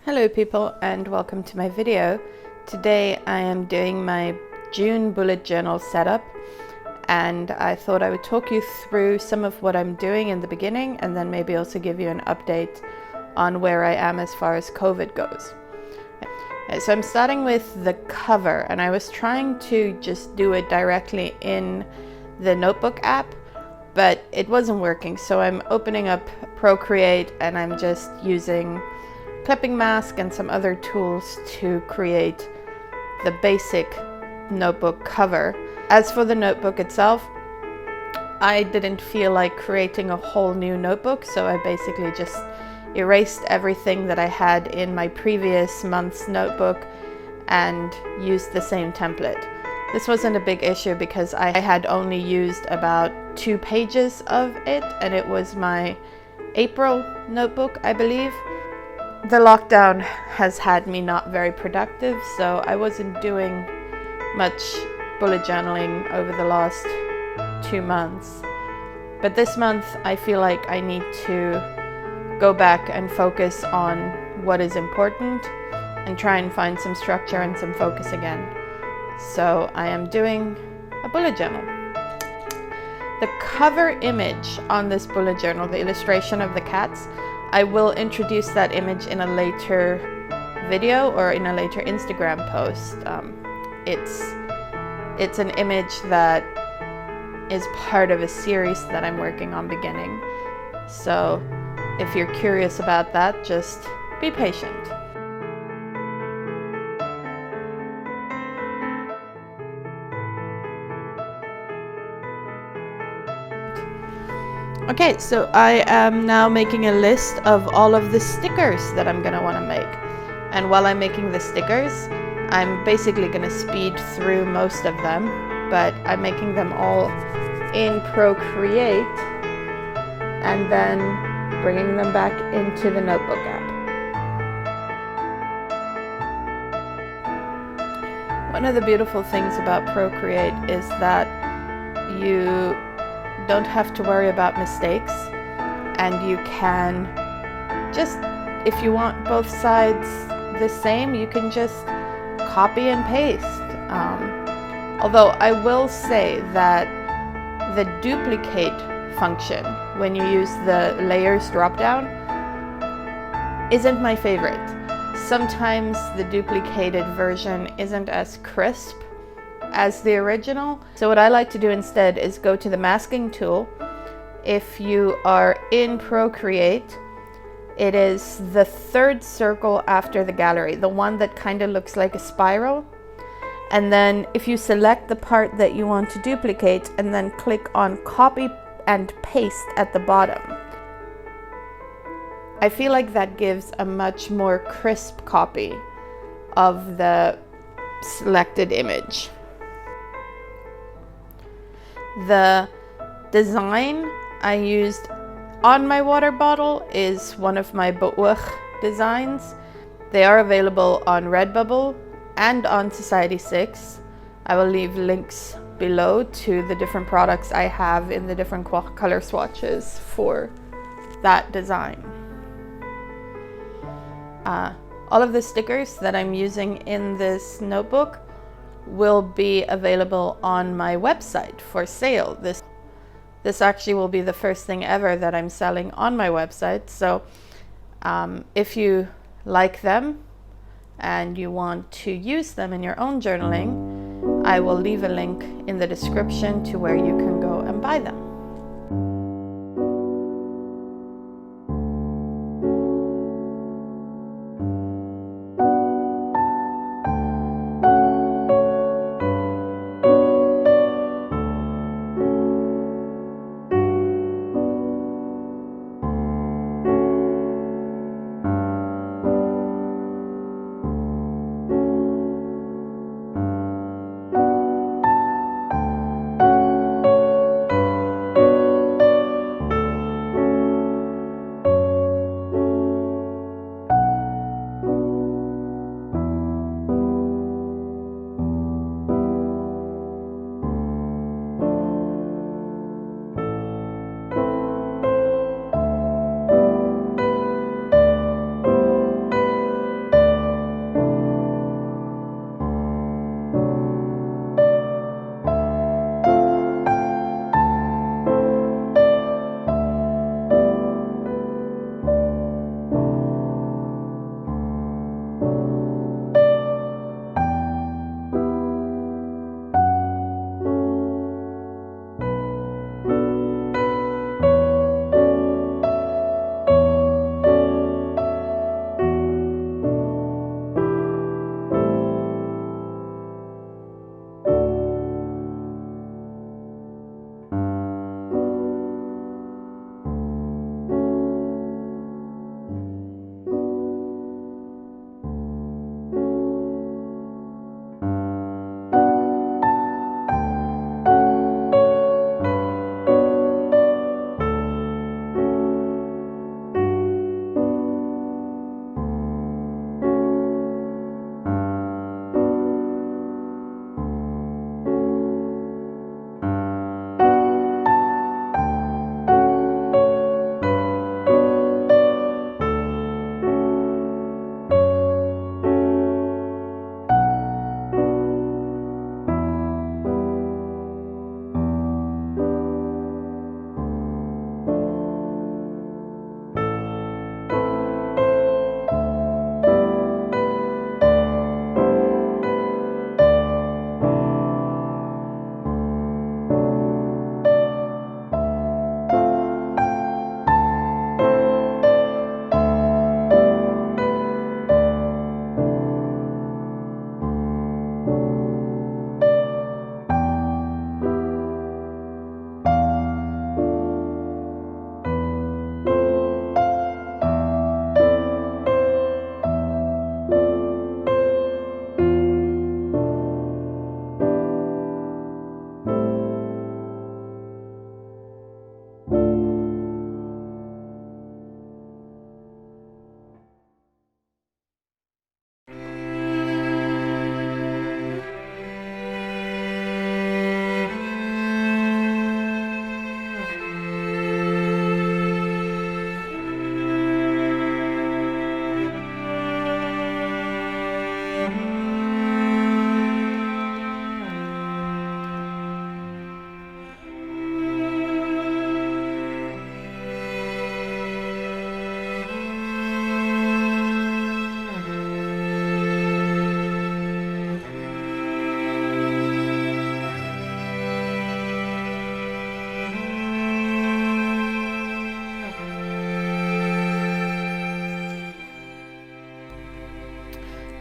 Hello people, and welcome to my video. Today I am doing my June bullet journal setup, and I thought I would talk you through some of what I'm doing in the beginning and then maybe also give you an update on where I am as far as COVID goes. So I'm starting with the cover, and I was trying to just do it directly in the notebook app, but it wasn't working. So I'm opening up Procreate and I'm just using clipping mask and some other tools to create the basic notebook cover. As for the notebook itself, I didn't feel like creating a whole new notebook, so I basically just erased everything that I had in my previous month's notebook and used the same template. This wasn't a big issue because I had only used about 2 pages of it, and it was my April notebook, I believe. The lockdown has had me not very productive, so I wasn't doing much bullet journaling over the last 2 months. But this month I feel like I need to go back and focus on what is important and try and find some structure and some focus again. So I am doing a bullet journal. The cover image on this bullet journal, the illustration of the cats, I will introduce that image in a later video or in a later Instagram post. It's an image that is part of a series that I'm working on beginning. So if you're curious about that, just be patient. Okay, so I am now making a list of all of the stickers that I'm gonna want to make. And while I'm making the stickers, I'm basically gonna speed through most of them, but I'm making them all in Procreate and then bringing them back into the notebook app. One of the beautiful things about Procreate is that you don't have to worry about mistakes, and you can just, if you want both sides the same, you can just copy and paste. Although I will say that the duplicate function when you use the layers drop down isn't my favorite. Sometimes the duplicated version isn't as crisp as the original. So what I like to do instead is go to the masking tool. If you are in Procreate, it is the 3rd circle after the gallery, the one that kind of looks like a spiral. And then if you select the part that you want to duplicate and then click on copy and paste at the bottom, I feel like that gives a much more crisp copy of the selected image. The design I used on my water bottle is one of my bujo designs. They are available on Redbubble and on Society6. I will leave links below to the different products I have in the different color swatches for that design. All of the stickers that I'm using in this notebook will be available on my website for sale. This actually will be the first thing ever that I'm selling on my website. So if you like them and you want to use them in your own journaling, I will leave a link in the description to where you can go and buy them.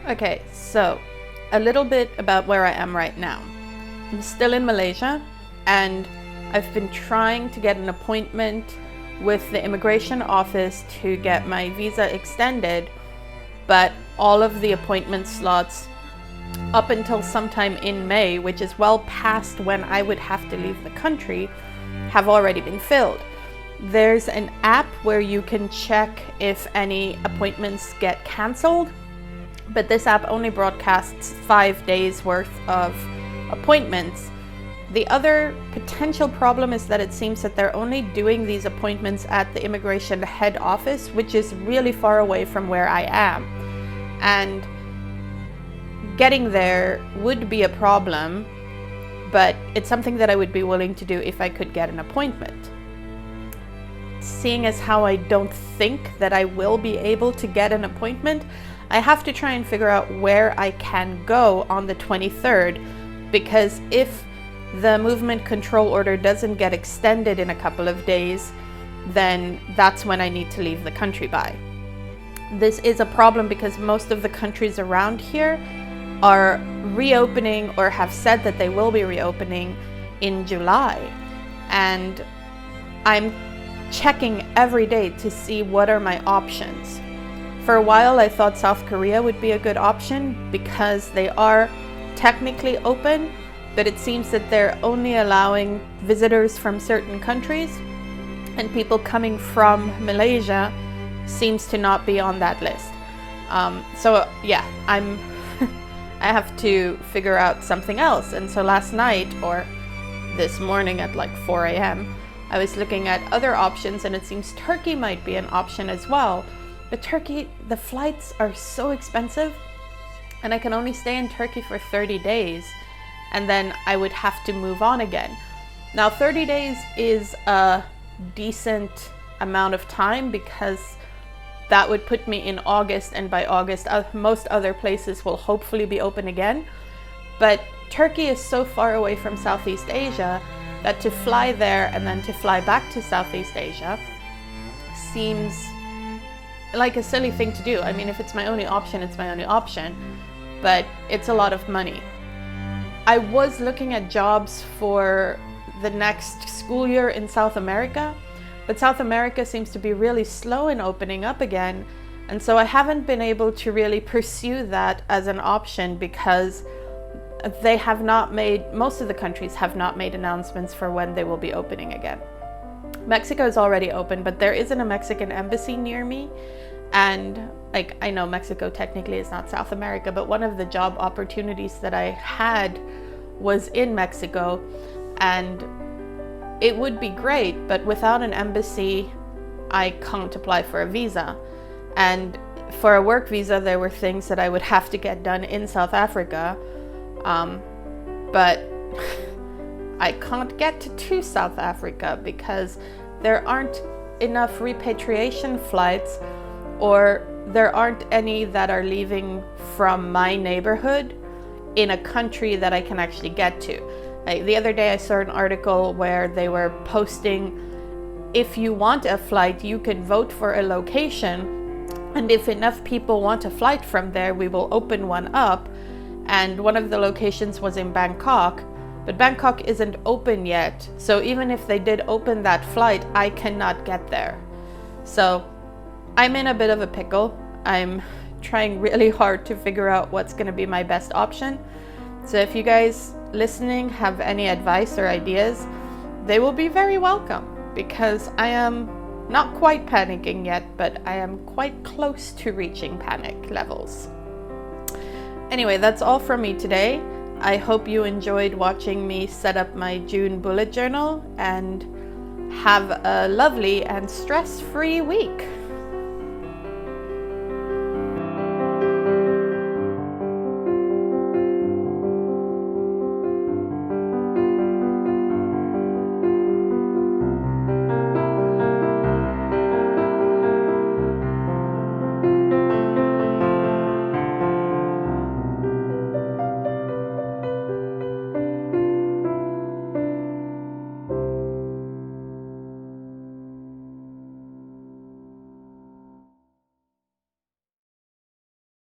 Okay, so a little bit about where I am right now. I'm still in Malaysia, and I've been trying to get an appointment with the immigration office to get my visa extended, but all of the appointment slots up until sometime in May, which is well past when I would have to leave the country, have already been filled. There's an app where you can check if any appointments get cancelled, but this app only broadcasts 5 days worth of appointments. The other potential problem is that it seems that they're only doing these appointments at the immigration head office, which is really far away from where I am. And getting there would be a problem, but it's something that I would be willing to do if I could get an appointment. Seeing as how I don't think that I will be able to get an appointment, I have to try and figure out where I can go on the 23rd, because if the movement control order doesn't get extended in a couple of days, then that's when I need to leave the country by. This is a problem because most of the countries around here are reopening or have said that they will be reopening in July. And I'm checking every day to see what are my options. For a while I thought South Korea would be a good option because they are technically open, but it seems that they're only allowing visitors from certain countries, and people coming from Malaysia seems to not be on that list. So yeah, I have to figure out something else. And so last night, or this morning at like 4 a.m., I was looking at other options, and it seems Turkey might be an option as well. But Turkey, the flights are so expensive, and I can only stay in Turkey for 30 days. And then I would have to move on again. Now 30 days is a decent amount of time because that would put me in August, and by August most other places will hopefully be open again. But Turkey is so far away from Southeast Asia that to fly there and then to fly back to Southeast Asia seems like a silly thing to do. I mean, if it's my only option, it's my only option, but it's a lot of money. I was looking at jobs for the next school year in South America, but South America seems to be really slow in opening up again, and so I haven't been able to really pursue that as an option because they have not made, most of the countries have not made announcements for when they will be opening again. Mexico is already open, but there isn't a Mexican embassy near me, and like, I know Mexico technically is not South America, but one of the job opportunities that I had was in Mexico, and it would be great, but without an embassy, I can't apply for a visa. And for a work visa, there were things that I would have to get done in South Africa, but I can't get to South Africa because there aren't enough repatriation flights, or there aren't any that are leaving from my neighborhood in a country that I can actually get to. Like the other day I saw an article where they were posting, if you want a flight, you can vote for a location, and if enough people want a flight from there, we will open one up. And one of the locations was in Bangkok, but Bangkok isn't open yet. So even if they did open that flight, I cannot get there. So I'm in a bit of a pickle. I'm trying really hard to figure out what's going to be my best option. So if you guys listening have any advice or ideas, they will be very welcome, because I am not quite panicking yet, but I am quite close to reaching panic levels. Anyway, that's all from me today. I hope you enjoyed watching me set up my June bullet journal, and have a lovely and stress-free week.